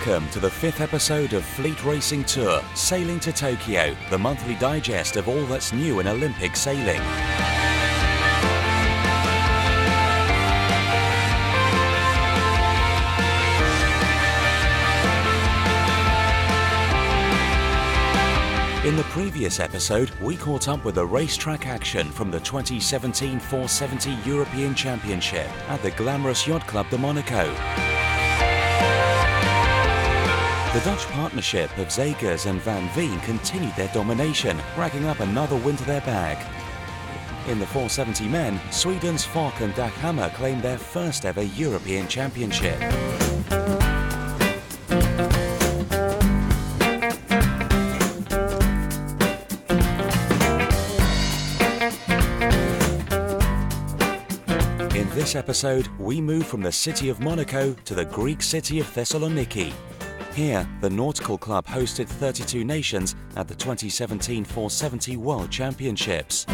Welcome to the 5th episode of Fleet Racing Tour, Sailing to Tokyo, the monthly digest of all that's new in Olympic sailing. In the previous episode, we caught up with the racetrack action from the 2017 470 European Championship at the glamorous yacht club de Monaco. The Dutch partnership of Zegers and Van Veen continued their domination, racking up another win to their bag. In the 470 men, Sweden's Falk and Dag Hammer claimed their first ever European Championship. In this episode, we move from the city of Monaco to the Greek city of Thessaloniki. Here, the nautical club hosted 32 nations at the 2017 470 World Championships.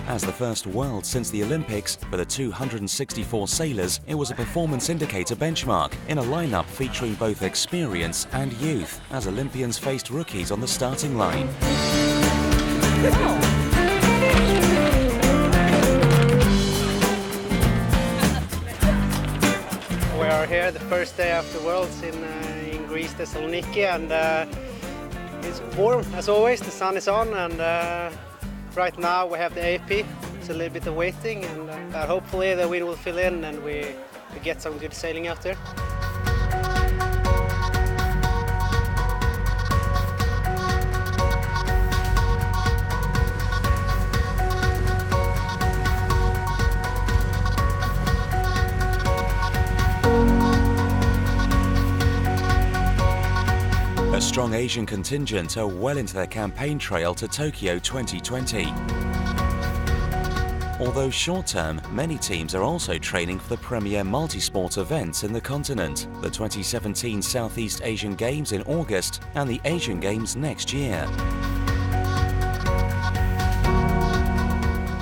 As the first world since the Olympics, for the 264 sailors, it was a performance indicator benchmark in a lineup featuring both experience and youth, as Olympians faced rookies on the starting line. We are here the first day after Worlds in Greece, Thessaloniki, and it's warm as always. The sun is on, and right now we have the AP. It's a little bit of waiting, and hopefully the wind will fill in and we get some good sailing out there. A strong Asian contingent are well into their campaign trail to Tokyo 2020. Although short-term, many teams are also training for the premier multi-sport events in the continent, the 2017 Southeast Asian Games in August and the Asian Games next year.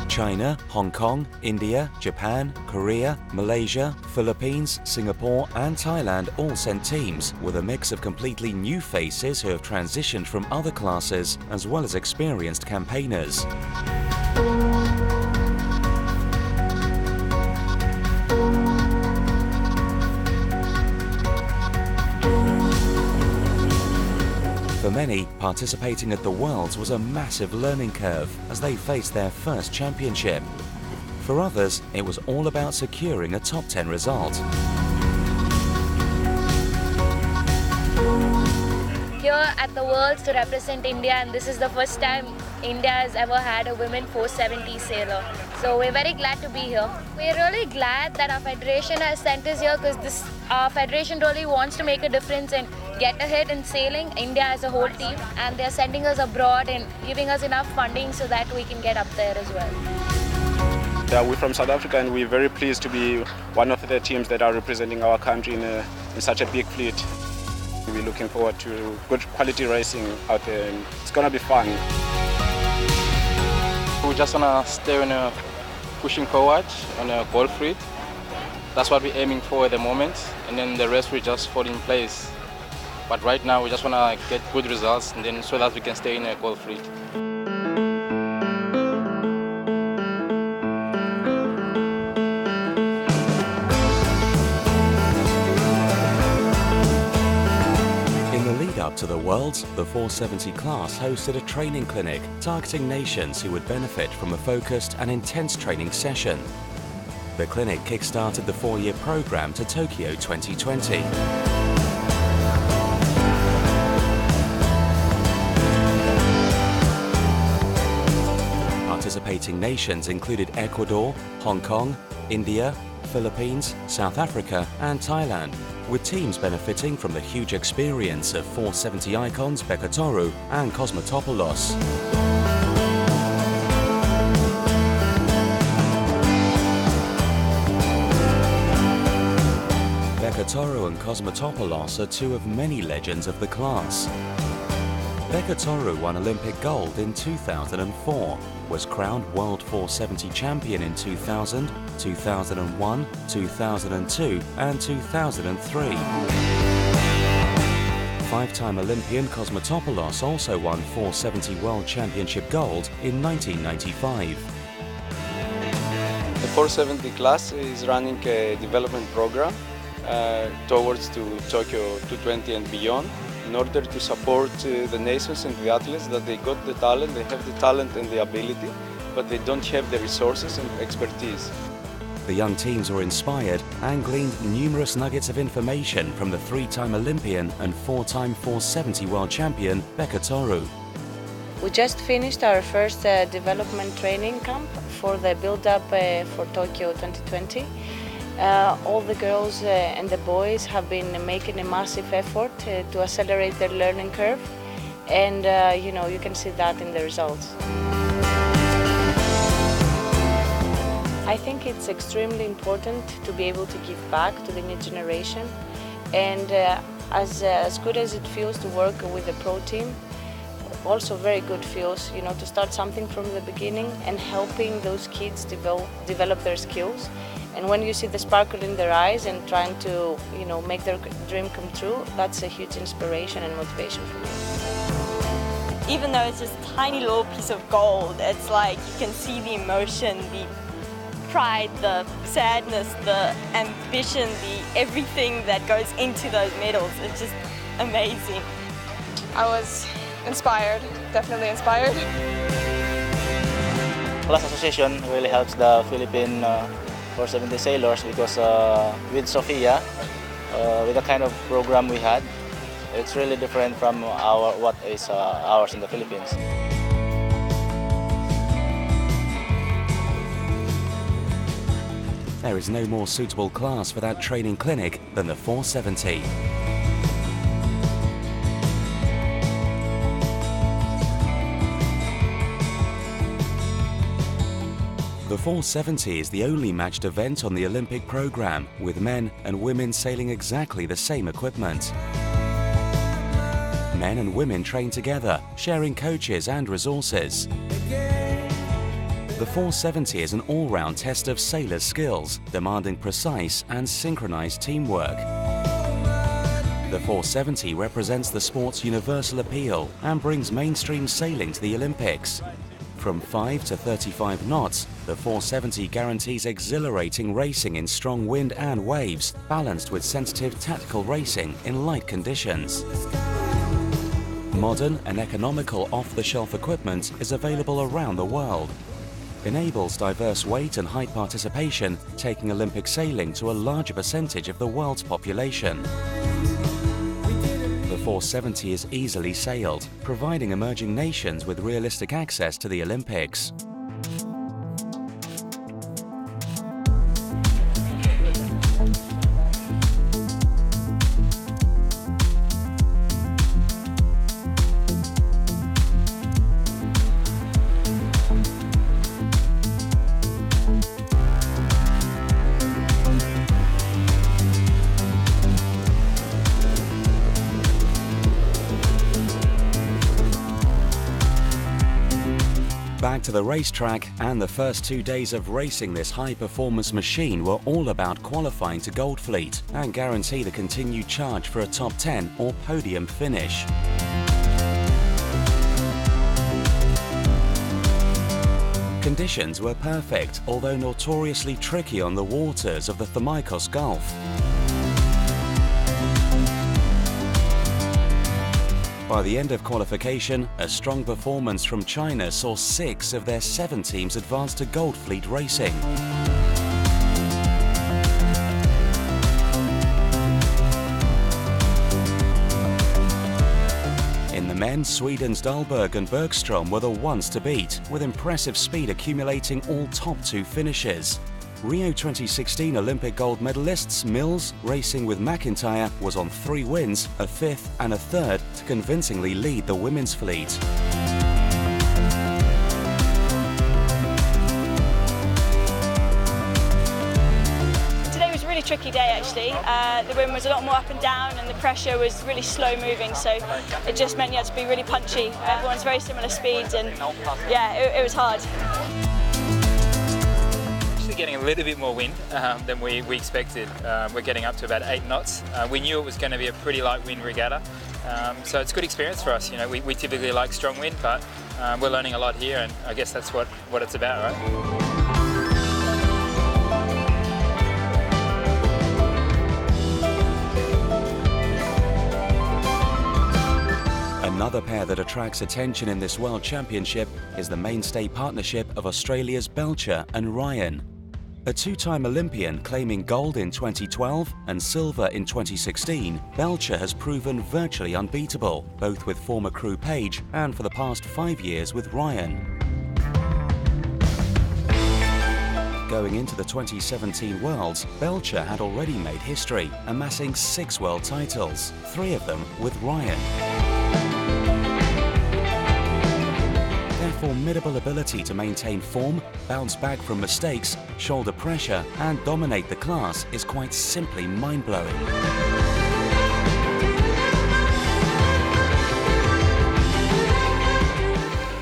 China, Hong Kong, India, Japan, Korea, Malaysia, Philippines, Singapore and Thailand all sent teams, with a mix of completely new faces who have transitioned from other classes, as well as experienced campaigners. For many, participating at the Worlds was a massive learning curve as they faced their first championship. For others, it was all about securing a top 10 result. Here at the Worlds to represent India, and this is the first time India has ever had a women 470 sailor. So we're very glad to be here. We're really glad that our federation has sent us here, because our federation really wants to make a difference and get ahead in sailing, India as a whole team, and they're sending us abroad and giving us enough funding so that we can get up there as well. Yeah, we're from South Africa and we're very pleased to be one of the teams that are representing our country in such a big fleet. We're looking forward to good quality racing out there, and it's going to be fun. We just want to stay on pushing forward on a goal fleet. That's what we're aiming for at the moment, and then the rest will just fall in place. But right now we just want to get good results, and then so that we can stay in a goal fleet. In the lead-up to the Worlds, the 470 class hosted a training clinic targeting nations who would benefit from a focused and intense training session. The clinic kick-started the 4-year program to Tokyo 2020. Participating nations included Ecuador, Hong Kong, India, Philippines, South Africa and Thailand, with teams benefiting from the huge experience of 470 icons Belcher and Cosmatopoulos. Belcher and Cosmatopoulos are two of many legends of the class. Belcher won Olympic gold in 2004, was crowned World 470 champion in 2000, 2001, 2002 and 2003. Five-time Olympian Cosmatopoulos also won 470 World Championship gold in 1995. The 470 class is running a development program towards to Tokyo 220 and beyond, in order to support the nations and the athletes that they got the talent, they have the talent and the ability, but they don't have the resources and expertise. The young teams were inspired and gleaned numerous nuggets of information from the three-time Olympian and four-time 470 world champion Belcher. We just finished our first development training camp for the build-up for Tokyo 2020. All the girls and the boys have been making a massive effort to accelerate their learning curve, and you can see that in the results. I think it's extremely important to be able to give back to the new generation, and as good as it feels to work with the pro team, also very good feels to start something from the beginning and helping those kids develop their skills. And when you see the sparkle in their eyes and trying to make their dream come true, that's a huge inspiration and motivation for me. Even though it's just a tiny little piece of gold, it's like you can see the emotion, the pride, the sadness, the ambition, the everything that goes into those medals. It's just amazing. I was inspired, definitely inspired. Class association really helps the Philippine 470 sailors because with Sophia, with the kind of program we had, it's really different from what is ours in the Philippines. There is no more suitable class for that training clinic than the 470. The 470 is the only matched event on the Olympic program, with men and women sailing exactly the same equipment. Men and women train together, sharing coaches and resources. The 470 is an all-round test of sailors' skills, demanding precise and synchronized teamwork. The 470 represents the sport's universal appeal and brings mainstream sailing to the Olympics. From 5 to 35 knots, the 470 guarantees exhilarating racing in strong wind and waves, balanced with sensitive tactical racing in light conditions. Modern and economical off-the-shelf equipment is available around the world. Enables diverse weight and height participation, taking Olympic sailing to a larger percentage of the world's population. The 470 is easily sailed, providing emerging nations with realistic access to the Olympics. Back to the racetrack, and the first 2 days of racing this high-performance machine were all about qualifying to Gold Fleet and guarantee the continued charge for a top 10 or podium finish. Conditions were perfect, although notoriously tricky on the waters of the Thermaikos Gulf. By the end of qualification, a strong performance from China saw 6 of their 7 teams advance to Gold Fleet racing. In the men, Sweden's Dahlberg and Bergstrom were the ones to beat, with impressive speed accumulating all top 2 finishes. Rio 2016 Olympic gold medalists Mills, racing with McIntyre, was on 3 wins, a 5th and a 3rd to convincingly lead the women's fleet. Today was a really tricky day actually. The wind was a lot more up and down and the pressure was really slow moving, so it just meant you had to be really punchy. Everyone's very similar speeds and yeah, it was hard. Getting a little bit more wind than we expected. We're getting up to about 8 knots. We knew it was going to be a pretty light wind regatta, So it's a good experience for us. You know, we typically like strong wind, but we're learning a lot here, and I guess that's what it's about, right? Another pair that attracts attention in this World Championship is the mainstay partnership of Australia's Belcher and Ryan. A two-time Olympian claiming gold in 2012 and silver in 2016, Belcher has proven virtually unbeatable, both with former crew Paige and for the past 5 years with Ryan. Going into the 2017 Worlds, Belcher had already made history, amassing 6 world titles, 3 of them with Ryan. Their formidable ability to maintain form, bounce back from mistakes, shoulder pressure, and dominate the class is quite simply mind-blowing.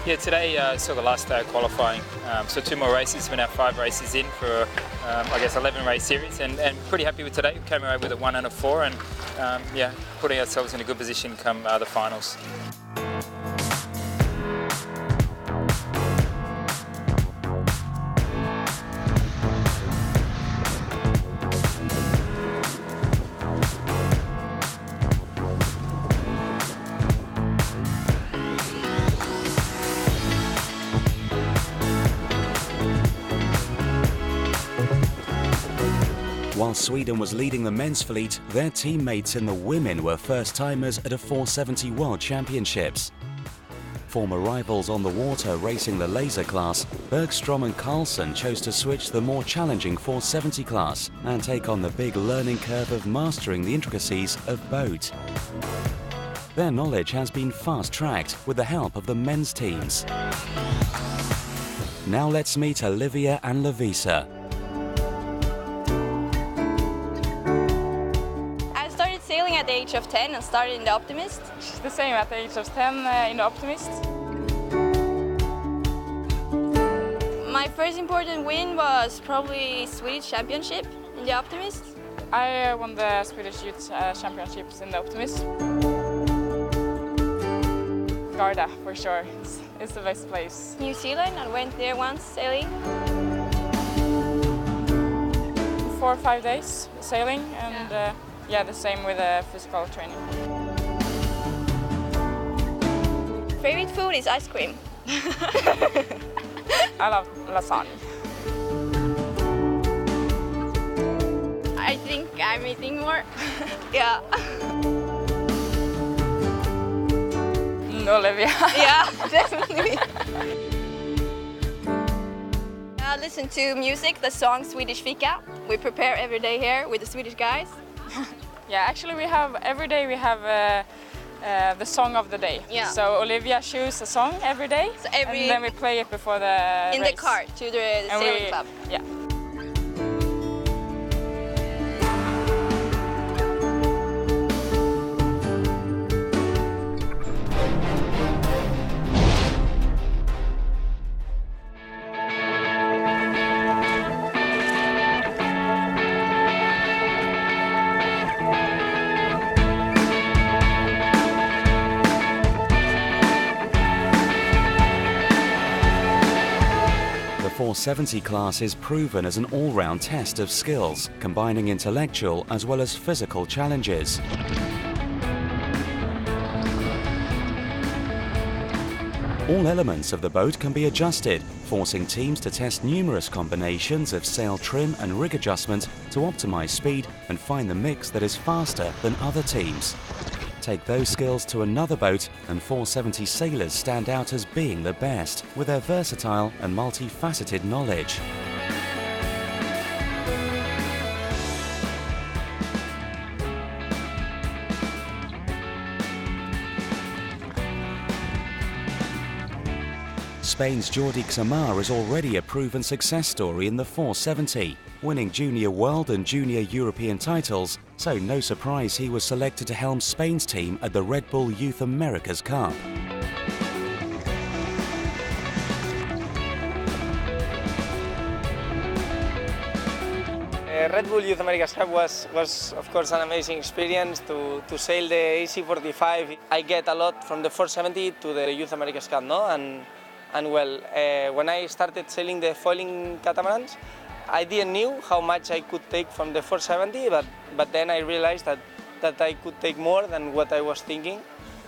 Yeah, today saw the last day of qualifying, so 2 more races. We're now 5 races in for, I guess, 11 race series, and pretty happy with today. We came away with a 1 and a 4, and yeah, putting ourselves in a good position come the finals. While Sweden was leading the men's fleet, their teammates in the women were first-timers at a 470 World Championships. Former rivals on the water racing the laser class, Bergstrom and Carlsen chose to switch the more challenging 470 class and take on the big learning curve of mastering the intricacies of boat. Their knowledge has been fast-tracked with the help of the men's teams. Now let's meet Olivia and Lovisa. At the age of 10 and started in the Optimist. The same at the age of 10 in the Optimist. My first important win was probably Swedish Championship in the Optimist. I won the Swedish Youth Championships in the Optimist. Garda, for sure, it's the best place. New Zealand, I went there once sailing. 4 or 5 days sailing, and yeah, the same with physical training. Favorite food is ice cream. I love lasagna. I think I'm eating more. Yeah. Olivia. Yeah, definitely. I listen to music, the song Swedish Fika. We prepare every day here with the Swedish guys. Yeah, actually every day we have the song of the day. Yeah. So Olivia chooses a song every day, so and then we play it before the in race. The car to the sailing club. Yeah. The 470 class is proven as an all-round test of skills, combining intellectual as well as physical challenges. All elements of the boat can be adjusted, forcing teams to test numerous combinations of sail trim and rig adjustment to optimize speed and find the mix that is faster than other teams. Take those skills to another boat and 470 sailors stand out as being the best with their versatile and multifaceted knowledge. Spain's Jordi Xamar is already a proven success story in the 470, winning Junior World and Junior European titles, so no surprise he was selected to helm Spain's team at the Red Bull Youth Americas Cup. Red Bull Youth America's Cup was of course an amazing experience to sail the AC45. I get a lot from the 470 to the Youth America's Cup, no? And well, when I started sailing the foiling catamarans, I didn't knew how much I could take from the 470, but then I realized that I could take more than what I was thinking,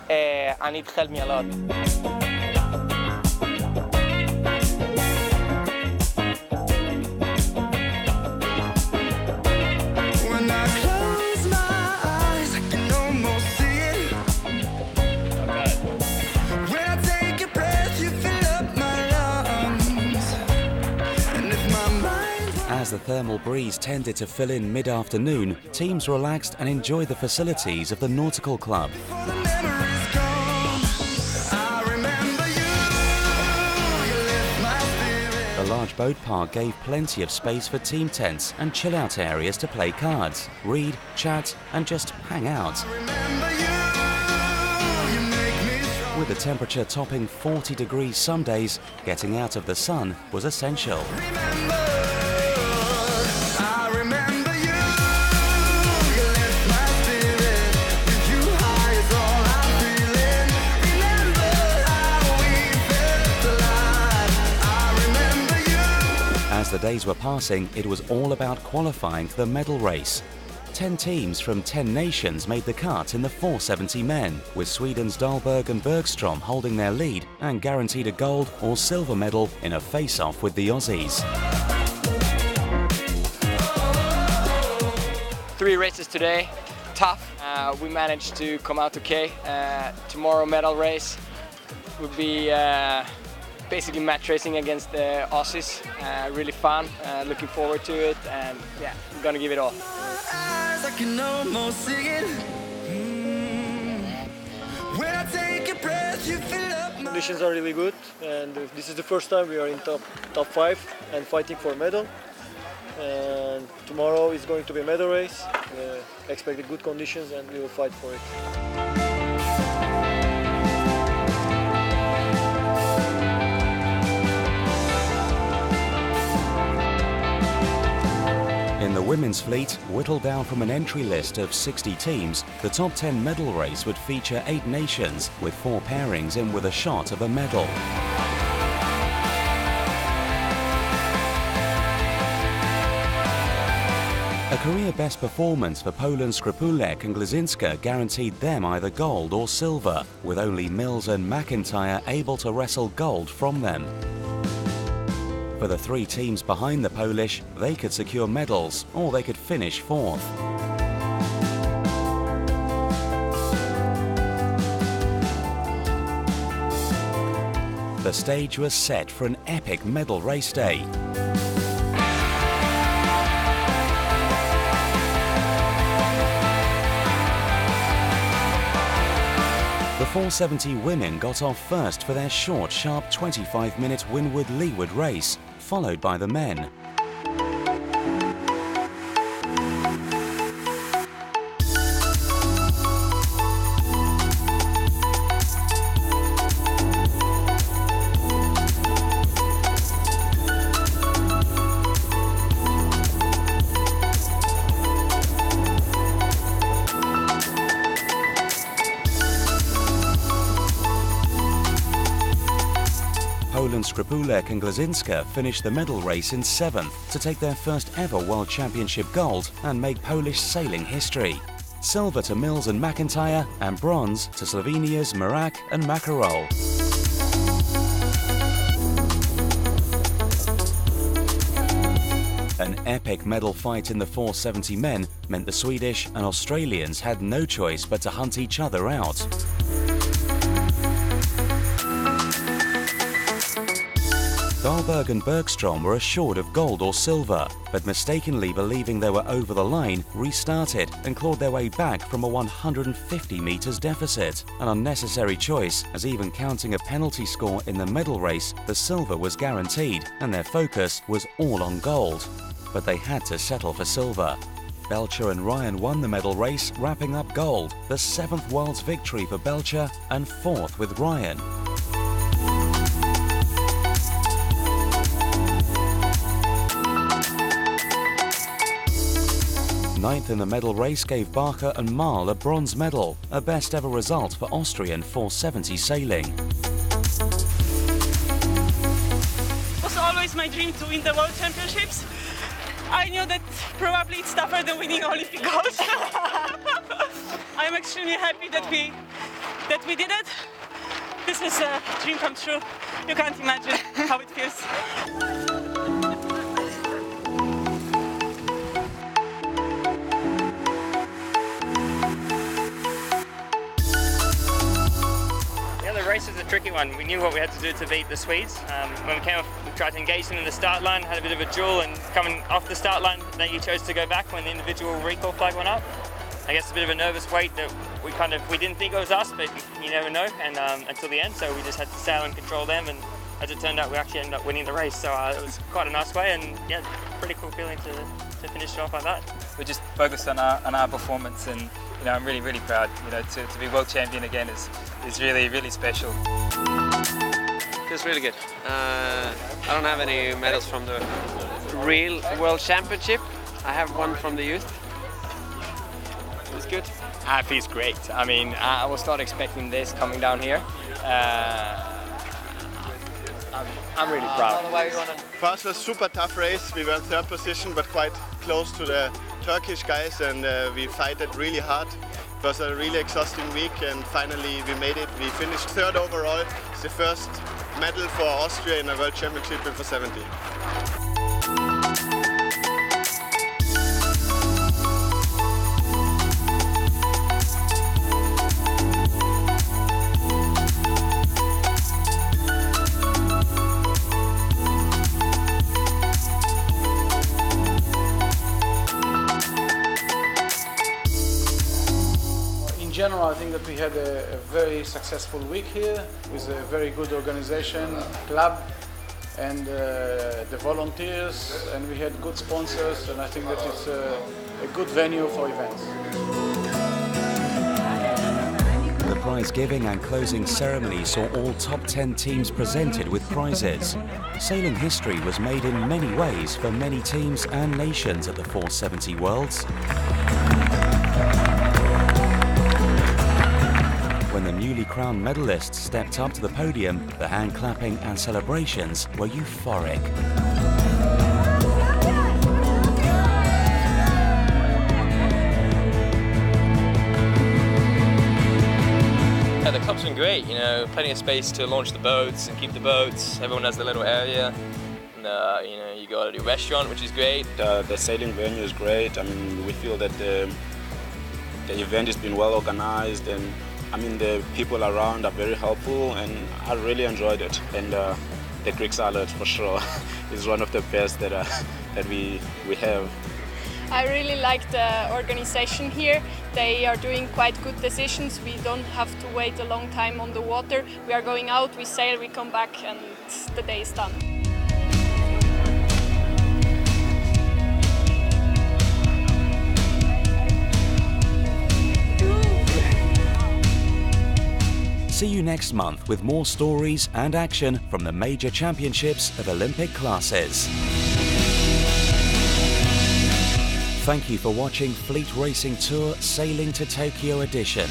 and it helped me a lot. As the thermal breeze tended to fill in mid-afternoon, teams relaxed and enjoyed the facilities of the nautical club. The large boat park gave plenty of space for team tents and chill-out areas to play cards, read, chat and just hang out. With the temperature topping 40 degrees some days, getting out of the sun was essential. As the days were passing, it was all about qualifying for the medal race. 10 teams from 10 nations made the cut in the 470 men, with Sweden's Dahlberg and Bergstrom holding their lead and guaranteed a gold or silver medal in a face-off with the Aussies. 3 races today, tough. We managed to come out okay. Tomorrow medal race would be basically match racing against the Aussies. Really fun, looking forward to it, and yeah, I'm gonna give it all. Conditions are really good, and this is the first time we are in top 5 and fighting for a medal. And tomorrow is going to be a medal race. Expect good conditions and we will fight for it. In the women's fleet, whittled down from an entry list of 60 teams, the top 10 medal race would feature 8 nations, with 4 pairings in with a shot of a medal. A career best performance for Poland's Skrzydłek and Glazinska guaranteed them either gold or silver, with only Mills and McIntyre able to wrestle gold from them. For the 3 teams behind the Polish, they could secure medals or they could finish 4th. The stage was set for an epic medal race day. The 470 women got off first for their short, sharp 25-minute windward-leeward race, followed by the men. Poland's Skrzydłek and Glazinska finished the medal race in 7th to take their first ever World Championship gold and make Polish sailing history. Silver to Mills and McIntyre, and bronze to Slovenia's Merak and Makarol. An epic medal fight in the 470 men meant the Swedish and Australians had no choice but to hunt each other out. Dahlberg and Bergstrom were assured of gold or silver, but mistakenly believing they were over the line, restarted and clawed their way back from a 150 metres deficit. An unnecessary choice, as even counting a penalty score in the medal race, the silver was guaranteed and their focus was all on gold. But they had to settle for silver. Belcher and Ryan won the medal race, wrapping up gold, the 7th world's victory for Belcher and 4th with Ryan. Ninth in the medal race gave Barker and Marl a bronze medal, a best ever result for Austrian 470 sailing. It was always my dream to win the World Championships. I knew that probably it's tougher than winning Olympic gold. I'm extremely happy that we did it. This is a dream come true. You can't imagine how it feels. The race was a tricky one. We knew what we had to do to beat the Swedes. When we came off, we tried to engage them in the start line, had a bit of a duel, and coming off the start line, they chose to go back when the individual recall flag went up. I guess a bit of a nervous wait that we didn't think it was us, but you never know, and until the end, so we just had to sail and control them, and as it turned out, we actually ended up winning the race, so it was quite a nice way, and yeah, pretty cool feeling to finish it off like that. We're just focused on our performance, and I'm really, really proud. To be world champion again is really, really special. Feels really good. I don't have any medals from the real World Championship. I have one from the youth. It's good. It feels great. I mean, I was not expecting this coming down here. I'm really proud. First was a super tough race. We were in third position, but quite close to the Turkish guys, and we fought it really hard. It was a really exhausting week, and finally we made it. We finished third overall. It's the first medal for Austria in a World Championship in 470. In general, I think that we had a very successful week here with a very good organization, club, and the volunteers, and we had good sponsors, and I think that it's a good venue for events. The prize giving and closing ceremony saw all top 10 teams presented with prizes. Sailing history was made in many ways for many teams and nations at the 470 Worlds. When the newly crowned medalists stepped up to the podium, the hand clapping and celebrations were euphoric. Yeah, the club's been great, plenty of space to launch the boats and keep the boats. Everyone has their little area. And, you got a restaurant, which is great. The sailing venue is great. I mean, we feel that the event has been well organized, and I mean, the people around are very helpful, and I really enjoyed it. And the Greek salad, for sure, is one of the best that we have. I really like the organization here. They are doing quite good decisions. We don't have to wait a long time on the water. We are going out, we sail, we come back, and the day is done. See you next month with more stories and action from the major championships of Olympic classes. Thank you for watching Fleet Racing Tour Sailing to Tokyo edition.